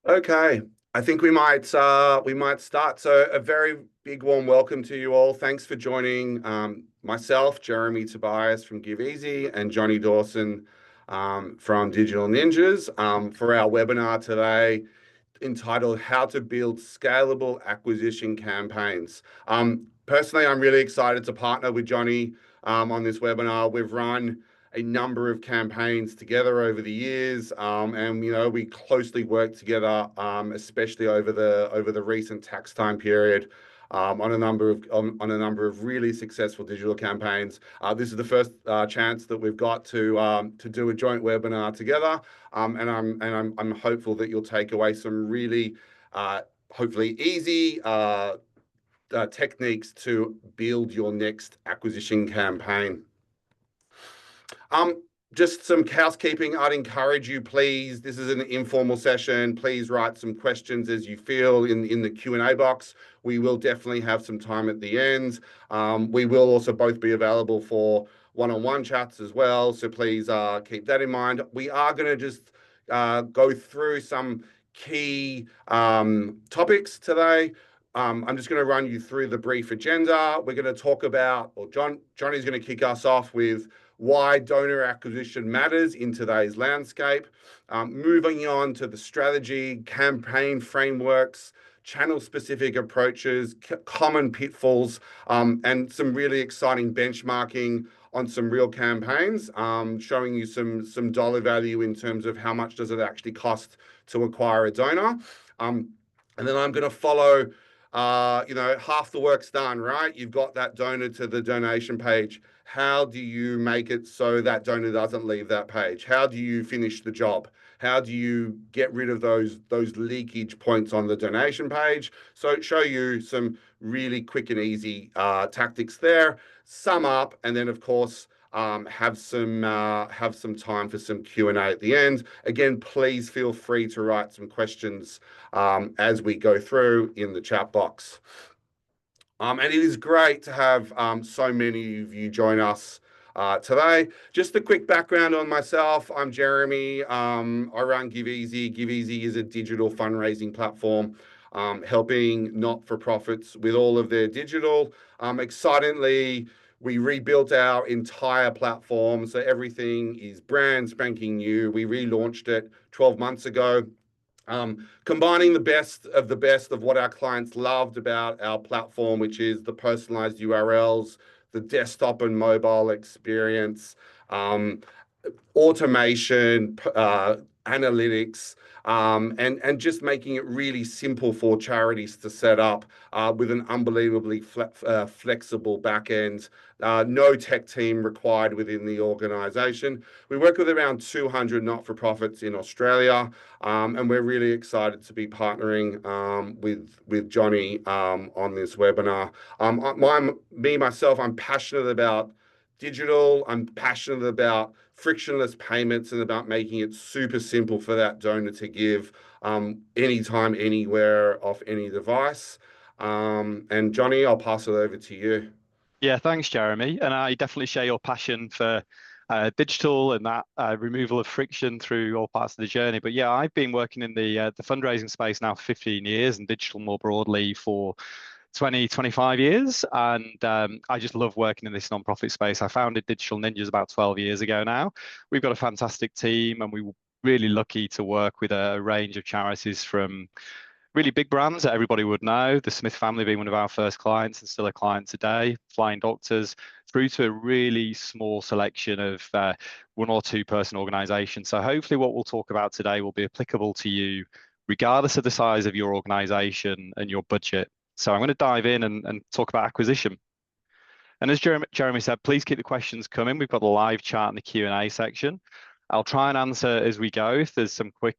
Okay, I think we might start. So a very big warm welcome to you all. Thanks for joining myself, Jeremy Tobias from GiveEasy, and Johnny Dawson from Digital Ninjas for our webinar today entitled How to Build Scalable Acquisition Campaigns. Personally, I'm really excited to partner with Johnny on this webinar. We've run a number of campaigns together over the years, and we closely work together, especially over the recent tax time period. On a number of really successful digital campaigns. This is the first chance that we've got to do a joint webinar together, and I'm hopeful that you'll take away some really hopefully easy techniques to build your next acquisition campaign. Just some housekeeping. I'd encourage you, please. This is an informal session. Please write some questions as you feel in the Q&A box. We will definitely have some time at the end. We will also both be available for one-on-one chats as well. So please keep that in mind. We are going to just go through some key topics today. I'm just going to run you through the brief agenda. We're going to talk about, or Johnny's going to kick us off with why donor acquisition matters in today's landscape. Moving on to the strategy, campaign frameworks, channel-specific approaches, common pitfalls, and some really exciting benchmarking on some real campaigns, showing you some dollar value in terms of how much does it actually cost to acquire a donor. And then I'm going to follow, half the work's done, right? You've got that donor to the donation page. How do you make it so that donor doesn't leave that page? How do you finish the job? How do you get rid of those leakage points on the donation page? So show you some really quick and easy tactics there. Sum up, and then of course have some time for some Q&A at the end. Again, please feel free to write some questions as we go through in the chat box. And it is great to have so many of you join us today. Just a quick background on myself. I'm Jeremy. I run GiveEasy. GiveEasy is a digital fundraising platform helping not-for-profits with all of their digital. Excitingly, we rebuilt our entire platform, so everything is brand spanking new. We relaunched it 12 months ago. Combining the best of what our clients loved about our platform, which is the personalized URLs, the desktop and mobile experience, automation, analytics, and just making it really simple for charities to set up with an unbelievably flexible back end. No tech team required within the organization. We work with around 200 not-for-profits in Australia, and we're really excited to be partnering with Johnny on this webinar. Myself, I'm passionate about digital. I'm passionate about frictionless payments and about making it super simple for that donor to give anytime, anywhere, off any device. And Johnny, I'll pass it over to you. Yeah, thanks, Jeremy. And I definitely share your passion for digital and that removal of friction through all parts of the journey. But yeah, I've been working in the fundraising space now for 15 years and digital more broadly for 25 years. And I just love working in this nonprofit space. I founded Digital Ninjas about 12 years ago now. We've got a fantastic team and we're really lucky to work with a range of charities from really big brands that everybody would know, the Smith family being one of our first clients and still a client today, Flying Doctors, through to a really small selection of one or two person organizations. So hopefully what we'll talk about today will be applicable to you regardless of the size of your organization and your budget. So I'm going to dive in and talk about acquisition. And as Jeremy said, please keep the questions coming. We've got the live chat in the Q&A section. I'll try and answer as we go if there's some quick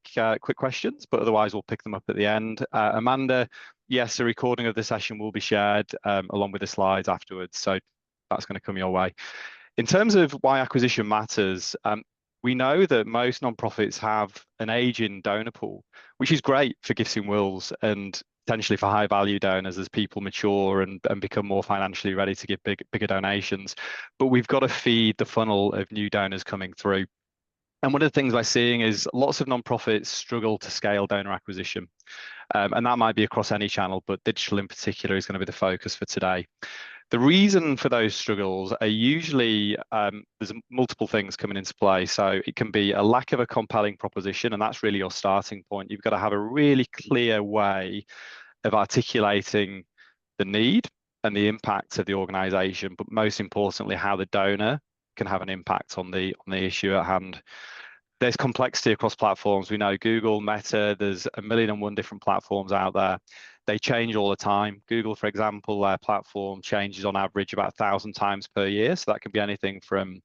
questions, but otherwise we'll pick them up at the end. Amanda, yes, a recording of the session will be shared along with the slides afterwards, so that's going to come your way. In terms of why acquisition matters, we know that most nonprofits have an aging donor pool, which is great for gifts in wills and potentially for high value donors as people mature and become more financially ready to give bigger donations. But we've got to feed the funnel of new donors coming through. And one of the things we're seeing is lots of nonprofits struggle to scale donor acquisition. And that might be across any channel, but digital in particular is going to be the focus for today. The reason for those struggles are usually there's multiple things coming into play. So it can be a lack of a compelling proposition, and that's really your starting point. You've got to have a really clear way of articulating the need and the impact of the organization, but most importantly, how the donor can have an impact on the issue at hand. There's complexity across platforms. We know Google, Meta, there's a million and one different platforms out there. They change all the time. Google, for example, their platform changes on average about 1,000 times per year. So that can be anything from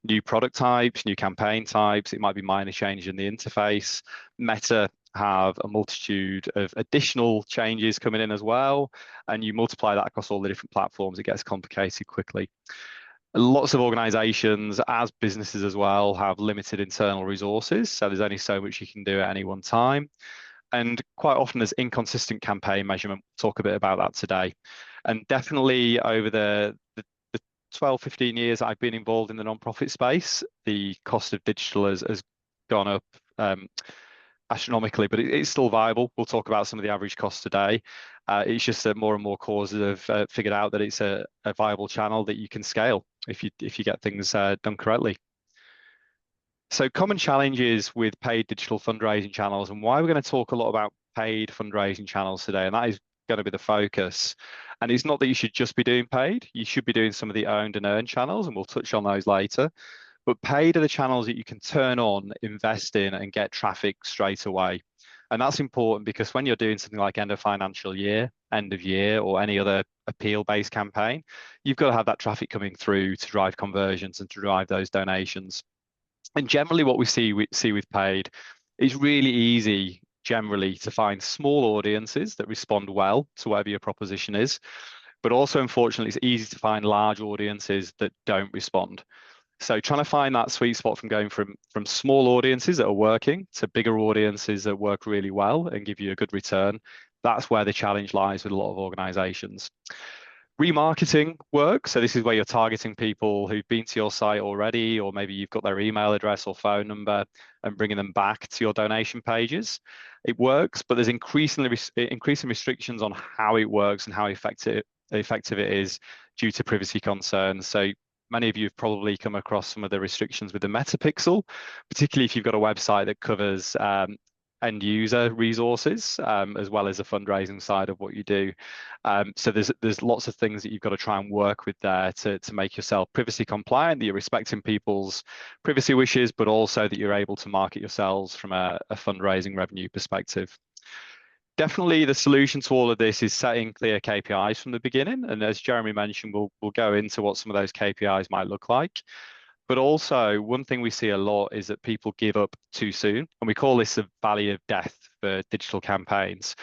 new product types, new campaign types. It might be minor change in the interface. Meta have a multitude of additional changes coming in as well. And you multiply that across all the different platforms, it gets complicated quickly. Lots of organizations, as businesses as well, have limited internal resources. So there's only so much you can do at any one time. And quite often there's inconsistent campaign measurement. We'll talk a bit about that today. And definitely over the 12, 15 years I've been involved in the nonprofit space, the cost of digital has gone up astronomically, but it's still viable. We'll talk about some of the average costs today. It's just that more and more causes have figured out that it's a viable channel that you can scale if you get things done correctly. So common challenges with paid digital fundraising channels, and why we're going to talk a lot about paid fundraising channels today, and that is going to be the focus. And it's not that you should just be doing paid. You should be doing some of the owned and earned channels, and we'll touch on those later. But paid are the channels that you can turn on, invest in, and get traffic straight away. And that's important because when you're doing something like end of financial year, end of year, or any other appeal-based campaign, you've got to have that traffic coming through to drive conversions and to drive those donations. And generally what we see with paid is really easy generally to find small audiences that respond well to whatever your proposition is. But also, unfortunately, it's easy to find large audiences that don't respond. So trying to find that sweet spot from going from small audiences that are working to bigger audiences that work really well and give you a good return, that's where the challenge lies with a lot of organizations. Remarketing works. So this is where you're targeting people who've been to your site already, or maybe you've got their email address or phone number and bringing them back to your donation pages. It works, but there's increasing restrictions on how it works and how effective it is due to privacy concerns. So many of you have probably come across some of the restrictions with the Metapixel, particularly if you've got a website that covers end user resources as well as the fundraising side of what you do. So there's lots of things that you've got to try and work with there to make yourself privacy compliant, that you're respecting people's privacy wishes, but also that you're able to market yourselves from a fundraising revenue perspective. Definitely the solution to all of this is setting clear KPIs from the beginning. And as Jeremy mentioned, we'll go into what some of those KPIs might look like. But also one thing we see a lot is that people give up too soon. And we call this the valley of death for digital campaigns.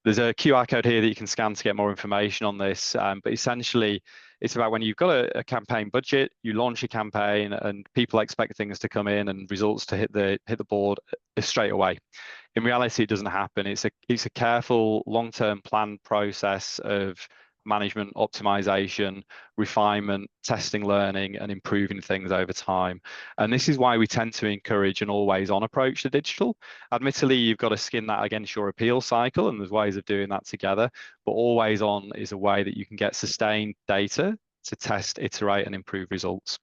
There's a QR code here that you can scan to get more information on this. But essentially, it's about when you've got a campaign budget, you launch a campaign and people expect things to come in and results to hit the board straight away. In reality, it doesn't happen. It's a careful, long-term planned process of management, optimization, refinement, testing, learning, and improving things over time. And this is why we tend to encourage an always-on approach to digital. Admittedly, you've got to skin that against your appeal cycle, and there's ways of doing that together. But always on is a way that you can get sustained data to test, iterate, and improve results.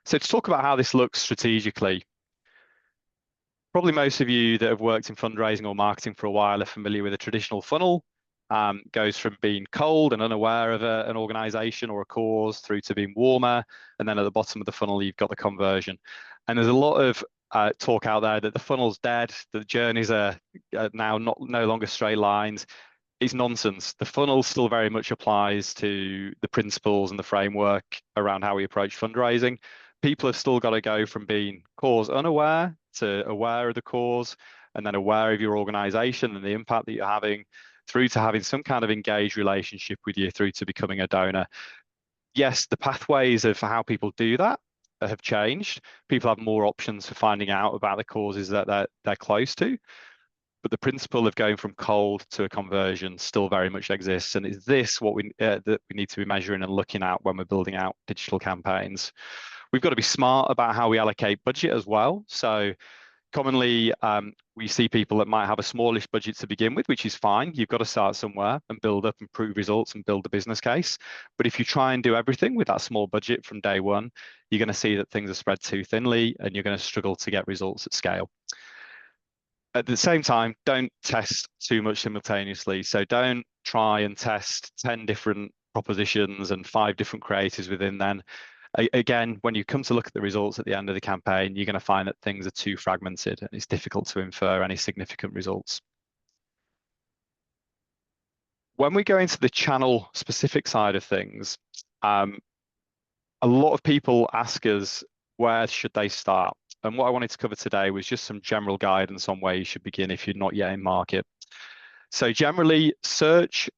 So to talk about how this looks strategically, probably most of you that have worked in fundraising or marketing for a while are familiar with a traditional funnel. Goes from being cold and unaware of an organization or a cause through to being warmer. And then at the bottom of the funnel, you've got the conversion. And there's a lot of talk out there that the funnel's dead, that the journeys are now no longer straight lines. It's nonsense. The funnel still very much applies to the principles and the framework around how we approach fundraising. People have still got to go from being cause unaware to aware of the cause, and then aware of your organization and the impact that you're having, through to having some kind of engaged relationship with you, through to becoming a donor. Yes, the pathways of how people do that have changed. People have more options for finding out about the causes that they're close to. But the principle of going from cold to a conversion still very much exists. And is this what that we need to be measuring and looking at when we're building out digital campaigns? We've got to be smart about how we allocate budget as well. So commonly, we see people that might have a smallish budget to begin with, which is fine. You've got to start somewhere and build up and prove results and build the business case. But if you try and do everything with that small budget from day one, you're going to see that things are spread too thinly and you're going to struggle to get results at scale. At the same time, don't test too much simultaneously. So don't try and test 10 different propositions and 5 different creators within then. Again, when you come to look at the results at the end of the campaign, you're going to find that things are too fragmented and it's difficult to infer any significant results. When we go into the channel specific side of things, a lot of people ask us, where should they start? And what I wanted to cover today was just some general guidance on where you should begin if you're not yet in market. So generally, search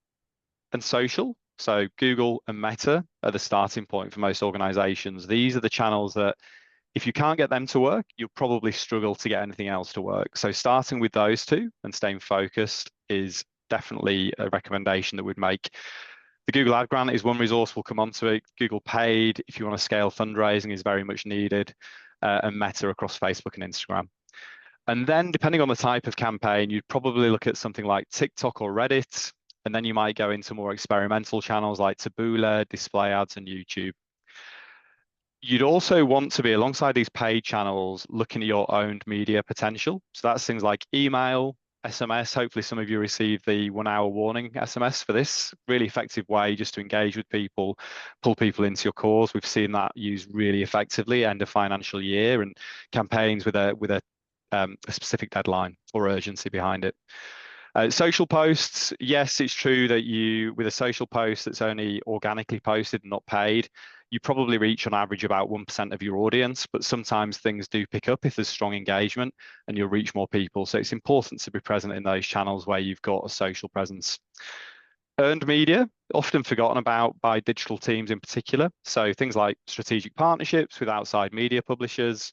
and social, so Google and Meta, are the starting point for most organizations. These are the channels that if you can't get them to work, you'll probably struggle to get anything else to work. So starting with those two and staying focused is definitely a recommendation that we'd make. The Google Ad Grant is one resource, we'll come on to it. Google Paid, if you want to scale fundraising, is very much needed, and Meta across Facebook and Instagram. And then depending on the type of campaign, you'd probably look at something like TikTok or Reddit, and then you might go into more experimental channels like Taboola, display ads, and YouTube. You'd also want to be, alongside these paid channels, looking at your owned media potential. So that's things like email, SMS. Hopefully some of you receive the 1-hour warning SMS for this. Really effective way just to engage with people, pull people into your cause. We've seen that used really effectively end of financial year and campaigns with a specific deadline or urgency behind it. Social posts, yes, it's true that with a social post that's only organically posted and not paid, you probably reach on average about 1% of your audience, but sometimes things do pick up if there's strong engagement and you'll reach more people. So it's important to be present in those channels where you've got a social presence. Earned media, often forgotten about by digital teams in particular. So things like strategic partnerships with outside media publishers,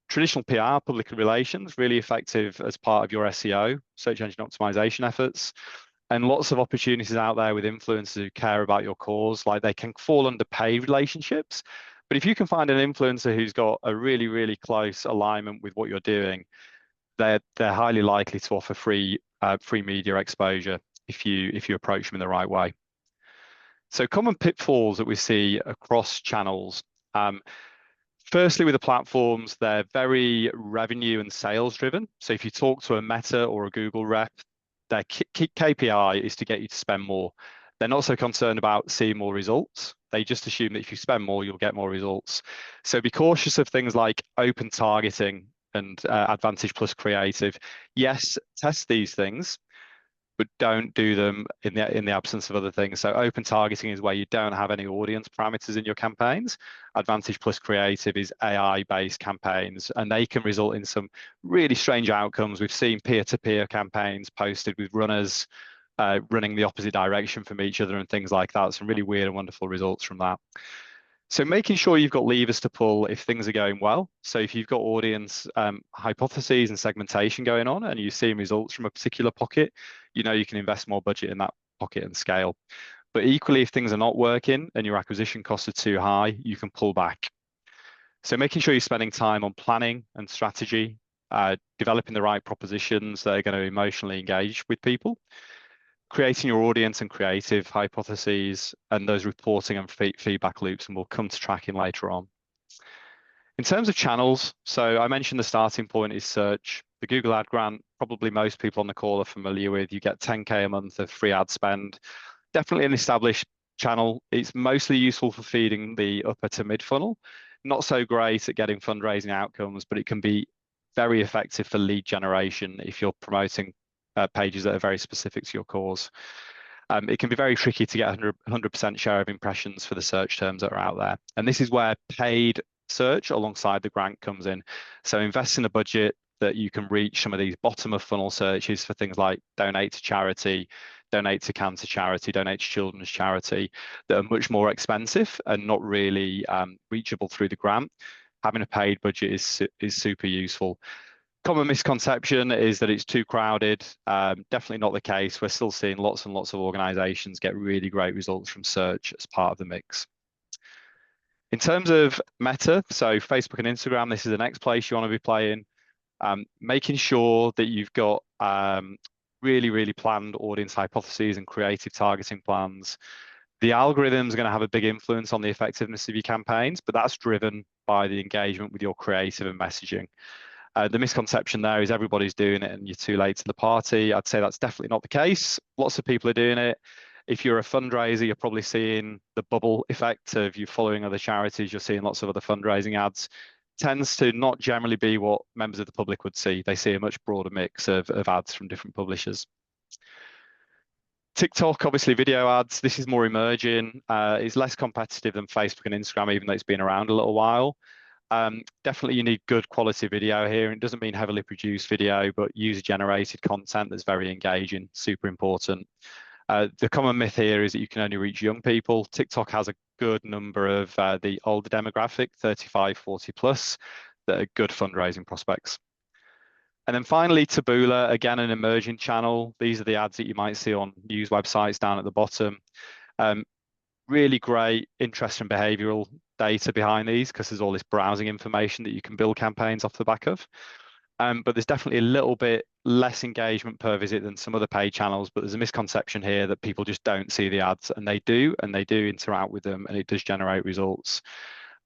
traditional PR, public relations, really effective as part of your SEO, search engine optimization efforts, and lots of opportunities out there with influencers who care about your cause. Like, they can fall under paid relationships, but if you can find an influencer who's got a really, really close alignment with what you're doing, they're highly likely to offer free media exposure if you approach them in the right way. So common pitfalls that we see across channels. Firstly, with the platforms, they're very revenue and sales driven. So if you talk to a Meta or a Google rep, their KPI is to get you to spend more. They're not so concerned about seeing more results. They just assume that if you spend more, you'll get more results. So be cautious of things like open targeting and Advantage Plus Creative. Yes, test these things, but don't do them in the absence of other things. So open targeting is where you don't have any audience parameters in your campaigns. Advantage Plus Creative is AI-based campaigns, and they can result in some really strange outcomes. We've seen peer-to-peer campaigns posted with runners running the opposite direction from each other and things like that. Some really weird and wonderful results from that. So making sure you've got levers to pull if things are going well. So if you've got audience hypotheses and segmentation going on and you're seeing results from a particular pocket, you know you can invest more budget in that pocket and scale. But equally, if things are not working and your acquisition costs are too high, you can pull back. So making sure you're spending time on planning and strategy, developing the right propositions that are going to emotionally engage with people, creating your audience and creative hypotheses, and those reporting and feedback loops, and we'll come to tracking later on. In terms of channels, so I mentioned the starting point is search. The Google Ad Grant, probably most people on the call are familiar with. You get 10K a month of free ad spend. Definitely an established channel. It's mostly useful for feeding the upper to mid funnel. Not so great at getting fundraising outcomes, but it can be very effective for lead generation if you're promoting pages that are very specific to your cause. It can be very tricky to get 100% share of impressions for the search terms that are out there. And this is where paid search alongside the grant comes in. So invest in a budget that you can reach some of these bottom of funnel searches for things like donate to charity, donate to cancer charity, donate to children's charity, that are much more expensive and not really reachable through the grant. Having a paid budget is super useful. Common misconception is that it's too crowded. Definitely not the case. We're still seeing lots and lots of organizations get really great results from search as part of the mix. In terms of Meta, so Facebook and Instagram, this is the next place you want to be playing. Making sure that you've got really planned audience hypotheses and creative targeting plans. The algorithms are going to have a big influence on the effectiveness of your campaigns, but that's driven by the engagement with your creative and messaging. The misconception there is everybody's doing it and you're too late to the party. I'd say that's definitely not the case. Lots of people are doing it. If you're a fundraiser, you're probably seeing the bubble effect of you following other charities. You're seeing lots of other fundraising ads. Tends to not generally be what members of the public would see. They see a much broader mix of ads from different publishers. TikTok, obviously video ads, this is more emerging. It's less competitive than Facebook and Instagram, even though it's been around a little while. Definitely you need good quality video here. It doesn't mean heavily produced video, but user-generated content that's very engaging, super important. The common myth here is that you can only reach young people. TikTok has a good number of the older demographic, 35, 40 plus, that are good fundraising prospects. And then finally, Taboola, again, an emerging channel. These are the ads that you might see on news websites down at the bottom. Really great interest and behavioral data behind these because there's all this browsing information that you can build campaigns off the back of. But there's definitely a little bit less engagement per visit than some other paid channels, but there's a misconception here that people just don't see the ads, and they do interact with them, and it does generate results.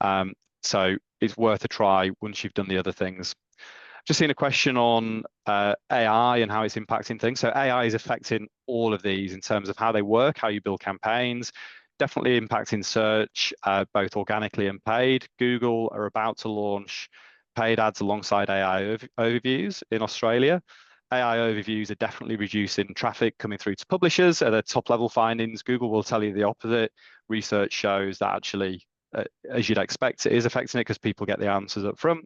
So it's worth a try once you've done the other things. Just seen a question on AI and how it's impacting things. So AI is affecting all of these in terms of how they work, how you build campaigns, definitely impacting search, both organically and paid. Google are about to launch paid ads alongside AI overviews in Australia. AI overviews are definitely reducing traffic coming through to publishers at the top level findings. Google will tell you the opposite. Research shows that actually, as you'd expect, it is affecting it because people get the answers up front.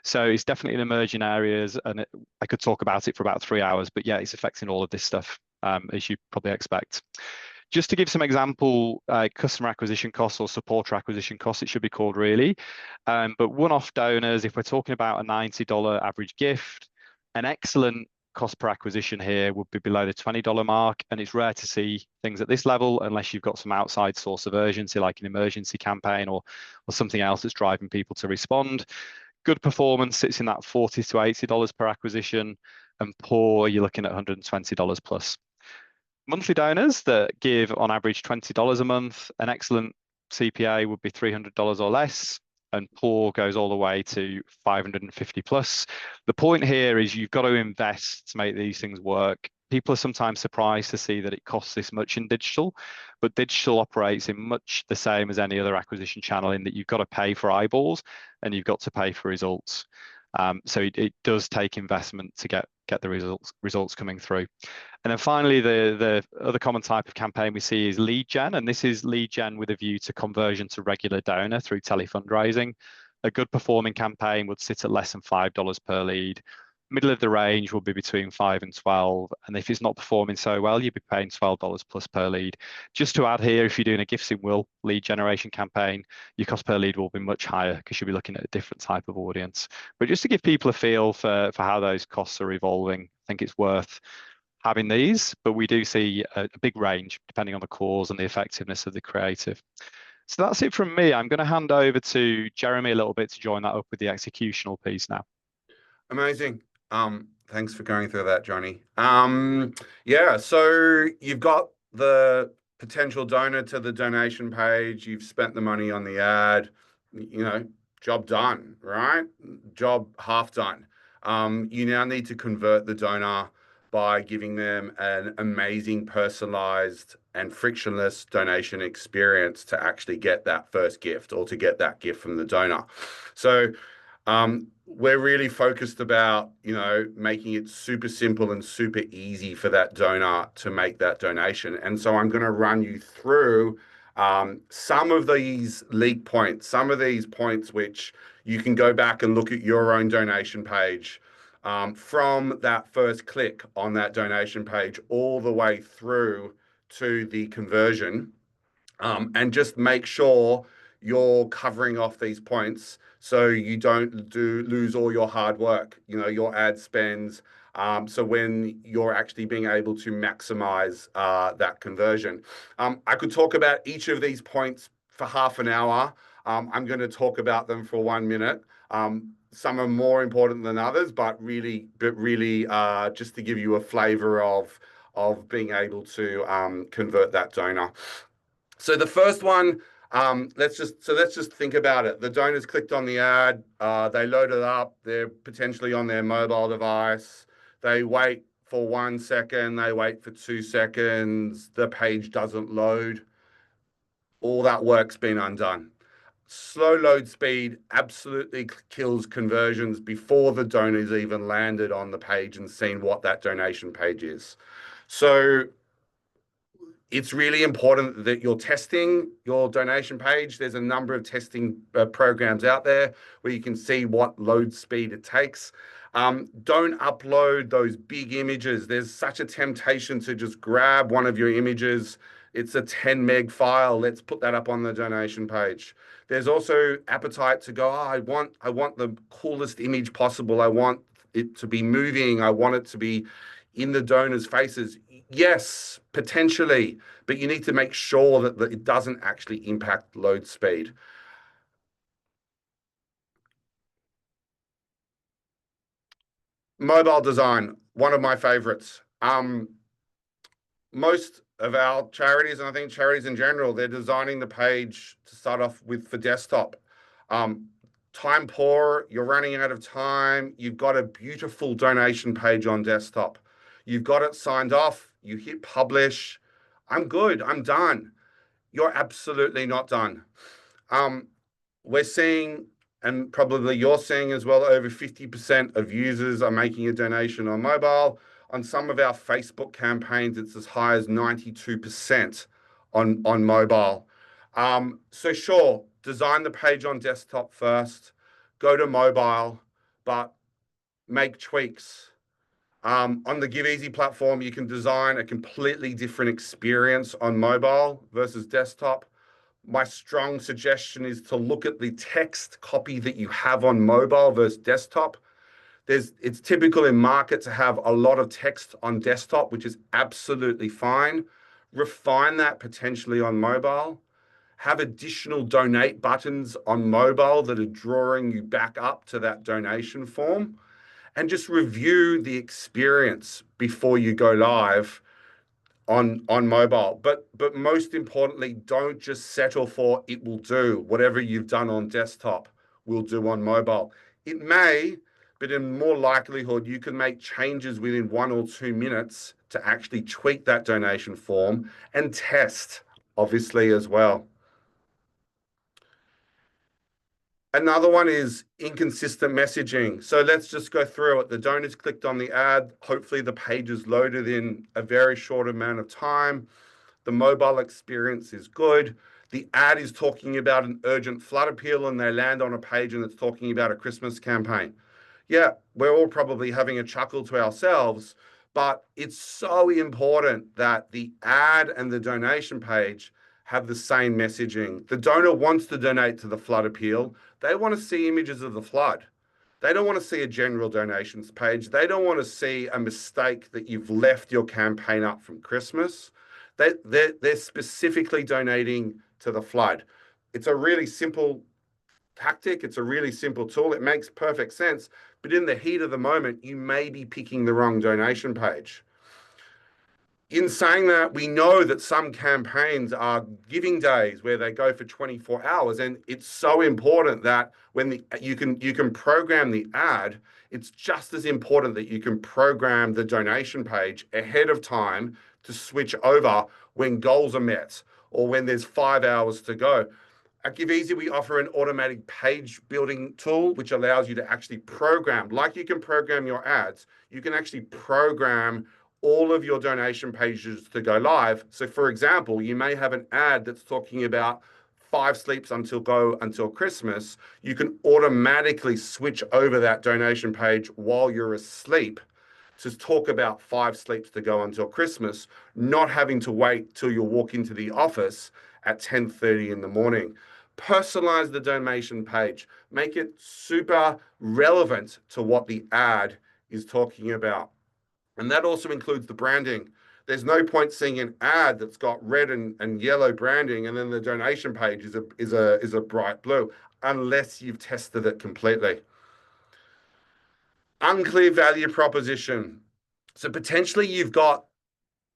So it's definitely in emerging areas, and I could talk about it for about 3 hours, but yeah, it's affecting all of this stuff, as you probably expect. Just to give some example, customer acquisition costs or supporter acquisition costs, it should be called really. But one-off donors, if we're talking about a $90 average gift, an excellent cost per acquisition here would be below the $20 mark. And it's rare to see things at this level unless you've got some outside source of urgency, like an emergency campaign or something else that's driving people to respond. Good performance sits in that $40 to $80 per acquisition, and poor, you're looking at $120 plus. Monthly donors that give on average $20 a month, an excellent CPA would be $300 or less, and poor goes all the way to 550 plus. The point here is you've got to invest to make these things work. People are sometimes surprised to see that it costs this much in digital, but digital operates in much the same as any other acquisition channel in that you've got to pay for eyeballs and you've got to pay for results. So it does take investment to get the results coming through. And then finally, the other common type of campaign we see is lead gen, and this is lead gen with a view to conversion to regular donor through telefundraising. A good performing campaign would sit at less than $5 per lead. Middle of the range will be between 5 and 12, and if it's not performing so well, you'd be paying $12 plus per lead. Just to add here, if you're doing a gifts in will lead generation campaign, your cost per lead will be much higher because you'll be looking at a different type of audience. But just to give people a feel for how those costs are evolving, I think it's worth having these, but we do see a big range depending on the cause and the effectiveness of the creative. So that's it from me. I'm going to hand over to Jeremy a little bit to join that up with the executional piece now. Amazing. Thanks for going through that, Johnny. Yeah, so you've got the potential donor to the donation page, you've spent the money on the ad, job done, right? Job half done. You now need to convert the donor by giving them an amazing, personalized, and frictionless donation experience to actually get that first gift or to get that gift from the donor. So we're really focused about, making it super simple and super easy for that donor to make that donation. And so I'm going to run you through some of these leak points, some of these points which you can go back and look at your own donation page from that first click on that donation page all the way through to the conversion, and just make sure you're covering off these points so you don't lose all your hard work, your ad spends. So when you're actually being able to maximize that conversion. I could talk about each of these points for half an hour. I'm going to talk about them for 1 minute. Some are more important than others, but really, just to give you a flavor of being able to convert that donor. So the first one, let's just think about it. The donors clicked on the ad, they load it up, they're potentially on their mobile device, they wait for 1 second, they wait for 2 seconds, the page doesn't load. All that work's been undone. Slow load speed absolutely kills conversions before the donor's even landed on the page and seen what that donation page is. So it's really important that you're testing your donation page. There's a number of testing programs out there where you can see what load speed it takes. Don't upload those big images. There's such a temptation to just grab one of your images. It's a 10 meg file. Let's put that up on the donation page. There's also appetite to go, I want the coolest image possible. I want it to be moving. I want it to be in the donors' faces. Yes, potentially, but you need to make sure that it doesn't actually impact load speed. Mobile design, one of my favorites. Most of our charities, and I think charities in general, they're designing the page to start off with for desktop. Time poor, you're running out of time, you've got a beautiful donation page on desktop. You've got it signed off, you hit publish. I'm good, I'm done. You're absolutely not done. We're seeing, and probably you're seeing as well, over 50% of users are making a donation on mobile. On some of our Facebook campaigns, it's as high as 92% on mobile. So sure, design the page on desktop first, go to mobile, but make tweaks. On the GiveEasy platform, you can design a completely different experience on mobile versus desktop. My strong suggestion is to look at the text copy that you have on mobile versus desktop. It's typical in market to have a lot of text on desktop, which is absolutely fine. Refine that potentially on mobile. Have additional donate buttons on mobile that are drawing you back up to that donation form. And just review the experience before you go live on mobile. But most importantly, don't just settle for it will do. Whatever you've done on desktop will do on mobile. It may, but in more likelihood, you can make changes within 1 or 2 minutes to actually tweak that donation form and test, obviously, as well. Another one is inconsistent messaging. So let's just go through it. The donors clicked on the ad. Hopefully the page is loaded in a very short amount of time. The mobile experience is good. The ad is talking about an urgent flood appeal and they land on a page and it's talking about a Christmas campaign. Yeah, we're all probably having a chuckle to ourselves, but it's so important that the ad and the donation page have the same messaging. The donor wants to donate to the flood appeal. They want to see images of the flood. They don't want to see a general donations page. They don't want to see a mistake that you've left your campaign up from Christmas. They're specifically donating to the flood. It's a really simple tactic. It's a really simple tool. It makes perfect sense. But in the heat of the moment, you may be picking the wrong donation page. In saying that, we know that some campaigns are giving days where they go for 24 hours, and it's so important that when you can program the ad, it's just as important that you can program the donation page ahead of time to switch over when goals are met or when there's 5 hours to go. At GiveEasy, we offer an automatic page building tool, which allows you to actually program, like you can program your ads, you can actually program all of your donation pages to go live. So for example, you may have an ad that's talking about 5 sleeps until Christmas. You can automatically switch over that donation page while you're asleep to talk about 5 sleeps to go until Christmas, not having to wait till you walk into the office at 10:30 in the morning. Personalize the donation page. Make it super relevant to what the ad is talking about. And that also includes the branding. There's no point seeing an ad that's got red and yellow branding, and then the donation page is a bright blue, unless you've tested it completely. Unclear value proposition. So potentially you've got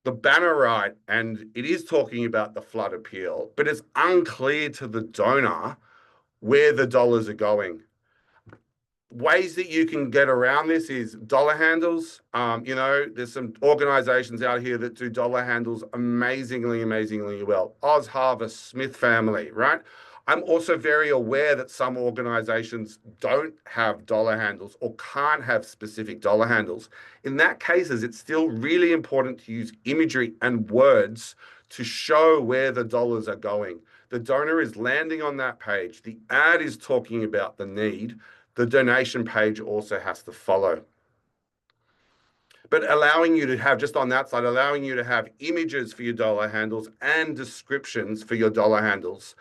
the banner right, and it is talking about the flood appeal, but it's unclear to the donor where the dollars are going. Ways that you can get around this is dollar handles. There's some organizations out here that do dollar handles amazingly well. Oz Harvest, Smith Family, right? I'm also very aware that some organizations don't have dollar handles or can't have specific dollar handles. In that cases, it's still really important to use imagery and words to show where the dollars are going. The donor is landing on that page. The ad is talking about the need. The donation page also has to follow. But allowing you to have, just on that side, allowing you to have images for your dollar handles and descriptions for your dollar handles,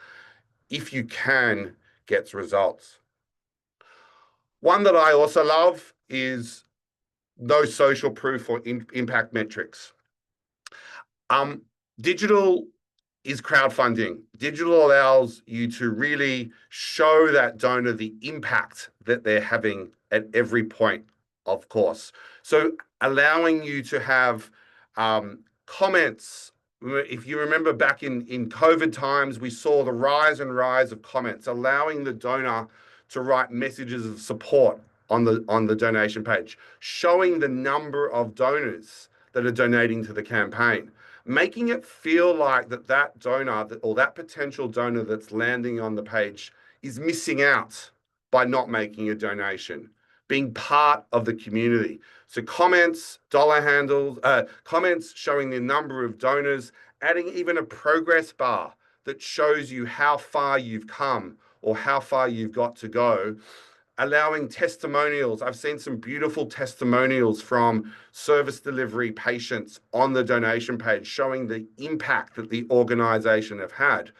if you can, gets results. One that I also love is no social proof or impact metrics. Digital is crowdfunding. Digital allows you to really show that donor the impact that they're having at every point, of course. So allowing you to have comments. If you remember back in COVID times, we saw the rise of comments, allowing the donor to write messages of support on the donation page, showing the number of donors that are donating to the campaign, making it feel like that donor or that potential donor that's landing on the page is missing out by not making a donation, being part of the community. So comments, dollar handles, comments showing the number of donors, adding even a progress bar that shows you how far you've come or how far you've got to go. Allowing testimonials. I've seen some beautiful testimonials from service delivery patients on the donation page showing the impact that the organization have had.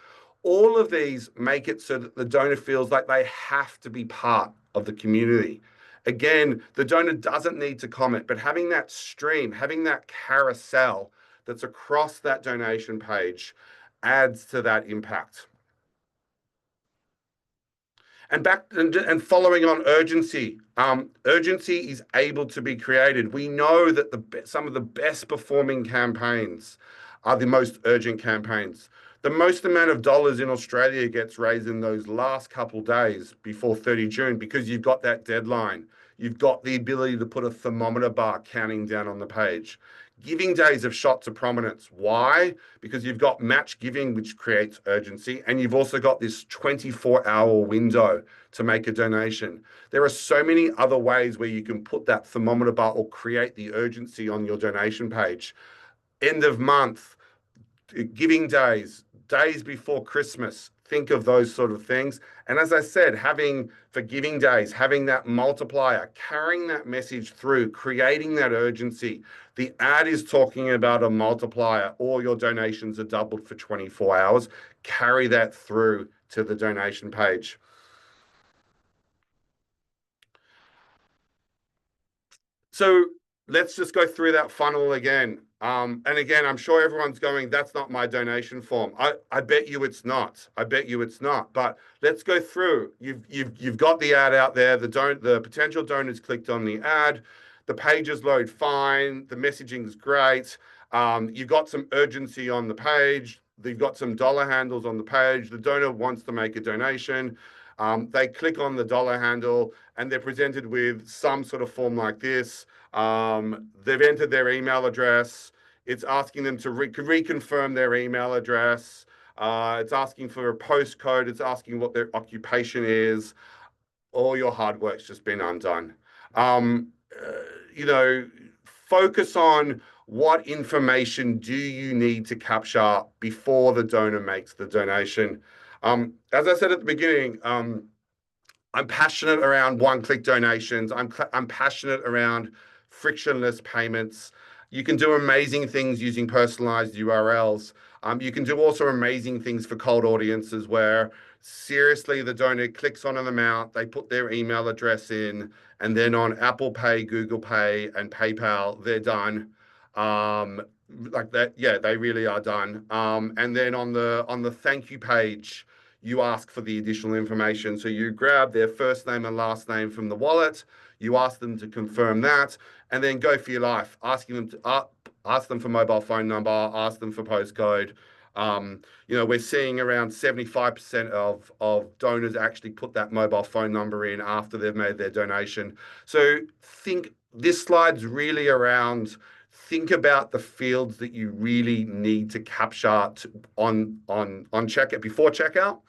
All of these make it so that the donor feels like they have to be part of the community. Again, the donor doesn't need to comment, but having that stream, having that carousel that's across that donation page adds to that impact. And following on urgency, urgency is able to be created. We know that some of the best performing campaigns are the most urgent campaigns. The most amount of dollars in Australia gets raised in those last couple days before 30 June because you've got that deadline. You've got the ability to put a thermometer bar counting down on the page. Giving days have shot to prominence. Why? Because you've got match giving, which creates urgency, and you've also got this 24-hour window to make a donation. There are so many other ways where you can put that thermometer bar or create the urgency on your donation page. End of month, giving days, days before Christmas, think of those sort of things. And as I said, for giving days, having that multiplier, carrying that message through, creating that urgency. The ad is talking about a multiplier. All your donations are doubled for 24 hours. Carry that through to the donation page. So let's just go through that funnel again. And again, I'm sure everyone's going, that's not my donation form. I bet you it's not. I bet you it's not. But let's go through. You've got the ad out there. The potential donors clicked on the ad. The pages load fine. The messaging is great. You've got some urgency on the page. You've got some dollar handles on the page. The donor wants to make a donation. They click on the dollar handle and they're presented with some sort of form like this. They've entered their email address. It's asking them to reconfirm their email address. It's asking for a postcode. It's asking what their occupation is. All your hard work's just been undone. Focus on what information do you need to capture before the donor makes the donation. As I said at the beginning, I'm passionate around one-click donations. I'm passionate around frictionless payments. You can do amazing things using personalized URLs. You can do also amazing things for cold audiences where seriously the donor clicks on an amount, they put their email address in, and then on Apple Pay, Google Pay, and PayPal, they're done. like that. Yeah, they really are done. And then on the thank you page, you ask for the additional information. So you grab their first name and last name from the wallet. You ask them to confirm that, and then go for your life, asking them to ask them for mobile phone number, ask them for postcode. We're seeing around 75% of donors actually put that mobile phone number in after they've made their donation. So think this slide's really around think about the fields that you really need to capture on checkout before checkout,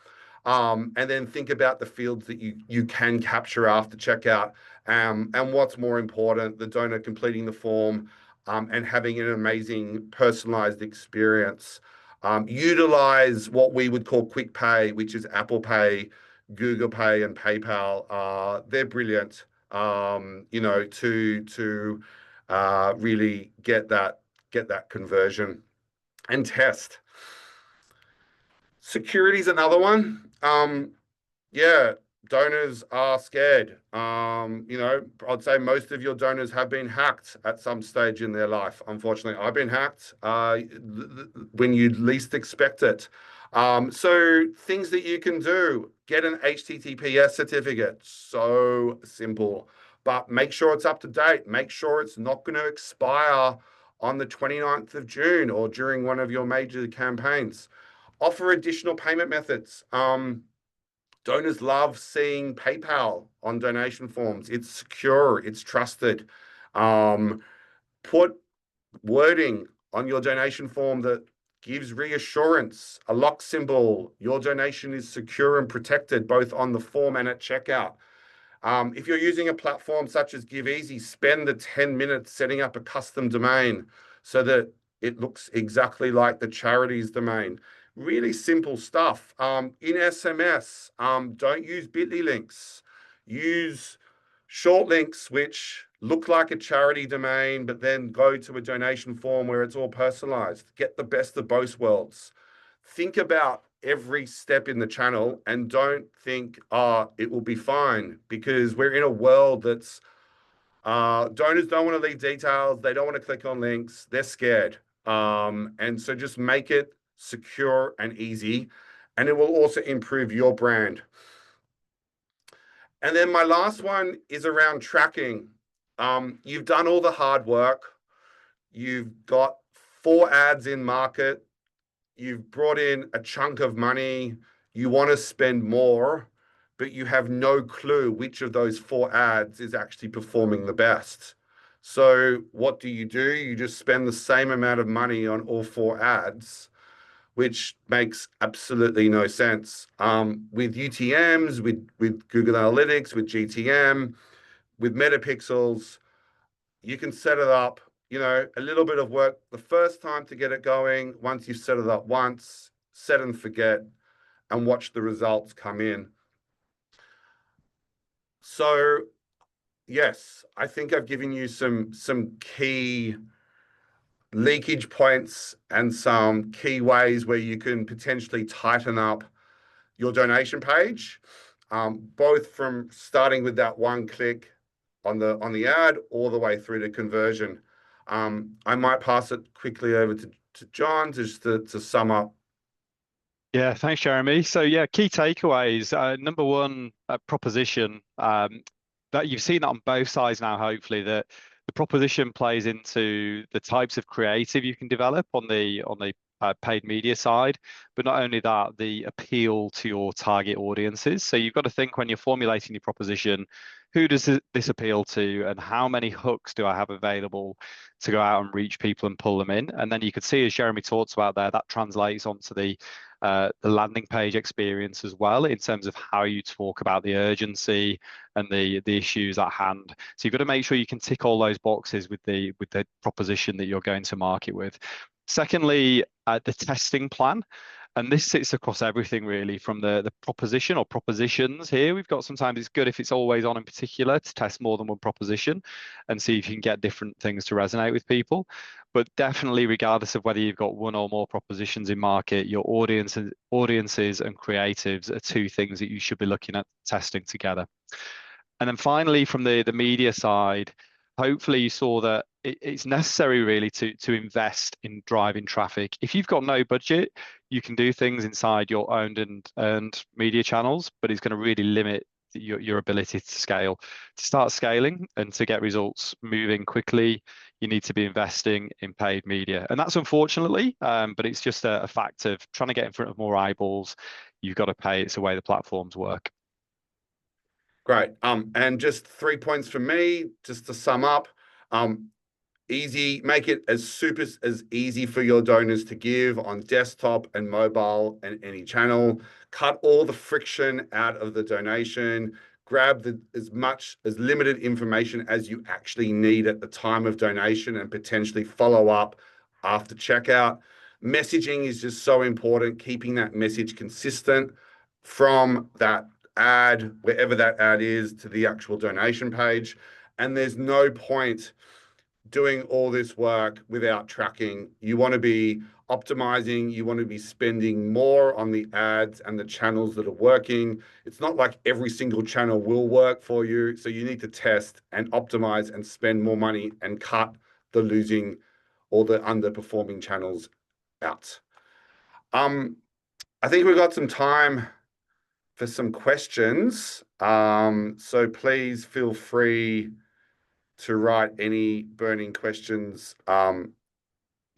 and then think about the fields that you can capture after checkout. And what's more important, the donor completing the form and having an amazing personalized experience. Utilize what we would call quick pay, which is Apple Pay, Google Pay, and PayPal. They're brilliant, to really get that conversion and test. Security is another one. Yeah, donors are scared. I'd say most of your donors have been hacked at some stage in their life. Unfortunately, I've been hacked when you least expect it. So things that you can do, get an HTTPS certificate. So simple, but make sure it's up to date. Make sure it's not going to expire on the 29th of June or during one of your major campaigns. Offer additional payment methods. Donors love seeing PayPal on donation forms. It's secure, it's trusted. Put wording on your donation form that gives reassurance, a lock symbol. Your donation is secure and protected both on the form and at checkout. If you're using a platform such as GiveEasy, spend the 10 minutes setting up a custom domain so that it looks exactly like the charity's domain. Really simple stuff. In SMS, don't use bit.ly links. Use short links which look like a charity domain, but then go to a donation form where it's all personalized. Get the best of both worlds. Think about every step in the channel and don't think, it will be fine, because we're in a world that's donors don't want to leave details. They don't want to click on links. They're scared. And so just make it secure and easy, and it will also improve your brand. And then my last one is around tracking. You've done all the hard work. You've got 4 ads in market. You've brought in a chunk of money. You want to spend more, but you have no clue which of those 4 ads is actually performing the best. So what do? You just spend the same amount of money on all 4 ads, which makes absolutely no sense. With UTMs, with Google Analytics, with GTM, with Metapixels, you can set it up, a little bit of work the first time to get it going. Once you've set it up once, set and forget, and watch the results come in. So, yes, I think I've given you some key leakage points and some key ways where you can potentially tighten up your donation page, both from starting with that one click on the ad all the way through to conversion. I might pass it quickly over to John just to sum up. Yeah, thanks, Jeremy. So yeah, key takeaways. Number one, proposition. That you've seen that on both sides now, hopefully, that the proposition plays into the types of creative you can develop on the paid media side, but not only that, the appeal to your target audiences. So you've got to think when you're formulating your proposition, who does this appeal to, and how many hooks do I have available to go out and reach people and pull them in? And then you could see, as Jeremy talks about there, that translates onto the landing page experience as well, in terms of how you talk about the urgency and the issues at hand. So you've got to make sure you can tick all those boxes with the proposition that you're going to market with. Secondly, the testing plan. And this sits across everything really, from the proposition or propositions here. We've got, sometimes it's good if it's always on in particular to test more than one proposition and see if you can get different things to resonate with people. But definitely, regardless of whether you've got one or more propositions in market, your audiences and creatives are 2 things that you should be looking at testing together. And then finally, from the media side, hopefully you saw that it's necessary really to invest in driving traffic. If you've got no budget, you can do things inside your owned and earned media channels, but it's going to really limit your ability to scale. To start scaling and to get results moving quickly, you need to be investing in paid media. And that's unfortunately, but it's just a fact of trying to get in front of more eyeballs. You've got to pay. It's the way the platforms work. Great. And just 3 points for me, just to sum up. Easy, make it as easy for your donors to give on desktop and mobile and any channel. Cut all the friction out of the donation. Grab as limited information as you actually need at the time of donation, and potentially follow up after checkout. Messaging is just so important, keeping that message consistent from that ad, wherever that ad is, to the actual donation page. And there's no point doing all this work without tracking. You want to be optimizing, you want to be spending more on the ads and the channels that are working. It's not like every single channel will work for you. So you need to test and optimize and spend more money and cut the losing or the underperforming channels out. I think we've got some time for some questions. So please feel free to write any burning questions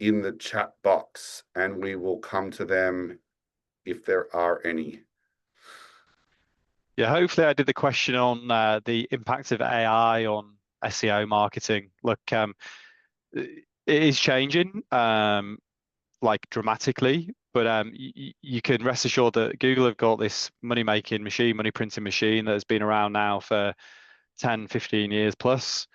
in the chat box, and we will come to them if there are any. Yeah, hopefully I did the question on the impact of AI on SEO marketing. Look, it is changing like dramatically, but you can rest assured that Google have got this money-making machine, money printing machine that has been around now for 10, 15 years plus.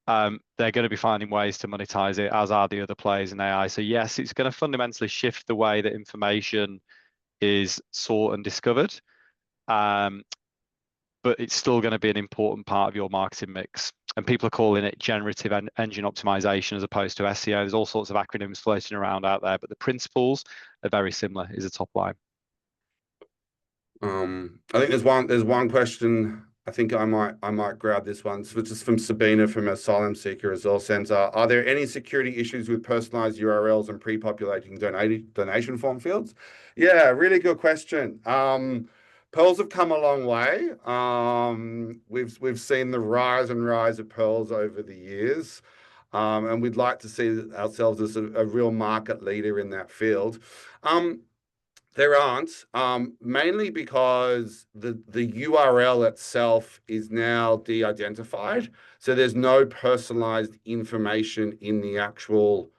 They're going to be finding ways to monetize it, as are the other players in AI. So yes, it's going to fundamentally shift the way that information is sought and discovered. But it's still going to be an important part of your marketing mix. And people are calling it generative engine optimization as opposed to SEO. There's all sorts of acronyms floating around out there, but the principles are very similar, is a top line. I think there's one question. I think I might grab this one, which is from Sabina from Asylum Seeker Resource Center. Are there any security issues with personalized URLs and pre-populating donation form fields? Yeah, really good question. Pearls have come a long way. We've seen the rise of Pearls over the years, and we'd like to see ourselves as a real market leader in that field. There aren't, mainly because the URL itself is now de-identified. So there's no personalized information in the actual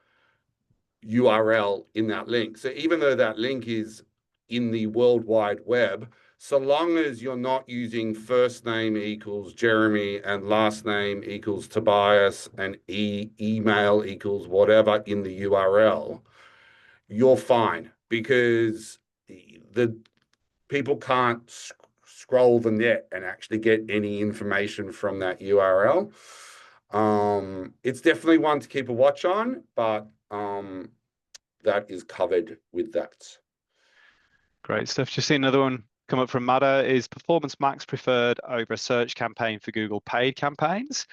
URL in that link. So even though that link is in the World Wide Web, so long as you're not using first name equals Jeremy and last name equals Tobias and email equals whatever in the URL, you're fine, because the people can't scroll the net and actually get any information from that URL. It's definitely one to keep a watch on, but that is covered with that. Great stuff. Just seen another one come up from Mada. Is Performance Max preferred over a search campaign for Google paid campaigns?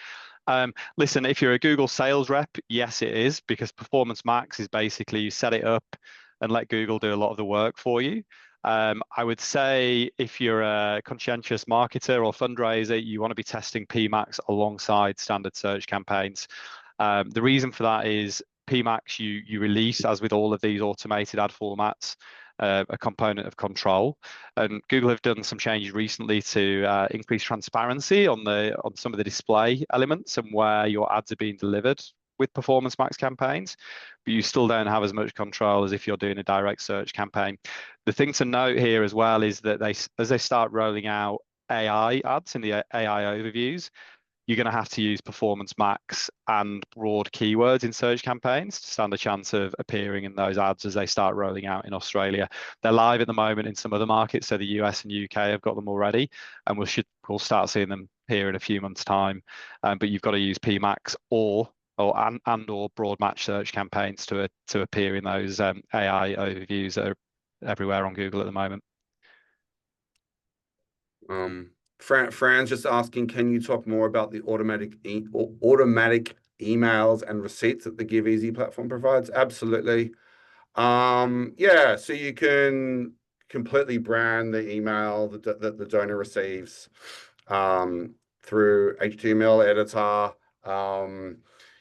Listen, if you're a Google sales rep, yes, it is, because Performance Max is basically you set it up and let Google do a lot of the work for you. I would say if you're a conscientious marketer or fundraiser, you want to be testing PMax alongside standard search campaigns. The reason for that is PMax, you release, as with all of these automated ad formats, a component of control, and Google have done some changes recently to increase transparency on some of the display elements and where your ads are being delivered with Performance Max campaigns, but you still don't have as much control as if you're doing a direct search campaign. The thing to note here as well is that as they start rolling out AI ads in the AI overviews, you're going to have to use Performance Max and broad keywords in search campaigns to stand a chance of appearing in those ads as they start rolling out in Australia. They're live at the moment in some other markets, so the US and UK have got them already, and we'll start seeing them here in a few months' time. But you've got to use PMax or broad match search campaigns to appear in those AI overviews that are everywhere on Google at the moment. Fran's just asking, can you talk more about the automatic emails and receipts that the GiveEasy platform provides? Absolutely. Yeah, so you can completely brand the email that the donor receives through HTML editor.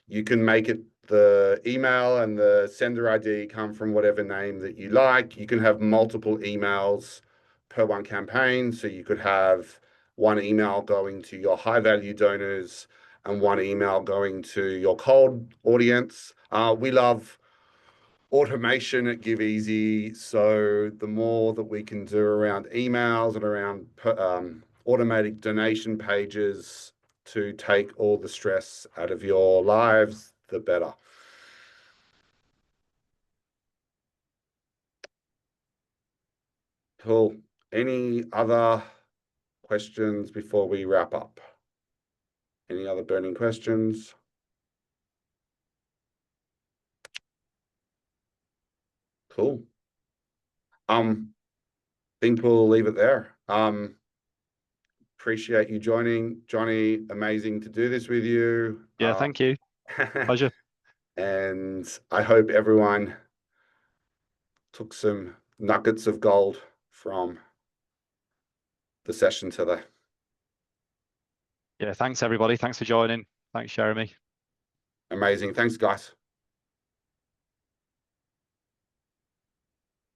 You can make it the email and the sender ID come from whatever name that you like. You can have multiple emails per one campaign. So you could have one email going to your high value donors and one email going to your cold audience. We love automation at GiveEasy. So the more that we can do around emails and around automatic donation pages to take all the stress out of your lives, the better. Cool. Any other questions before we wrap up? Any other burning questions? Cool. Think we'll leave it there. Appreciate you joining, Johnny. Amazing to do this with you. Yeah, thank you. Pleasure. And I hope everyone took some nuggets of gold from the session today. Yeah, thanks everybody. Thanks for joining. Thanks, Jeremy. Amazing. Thanks, guys.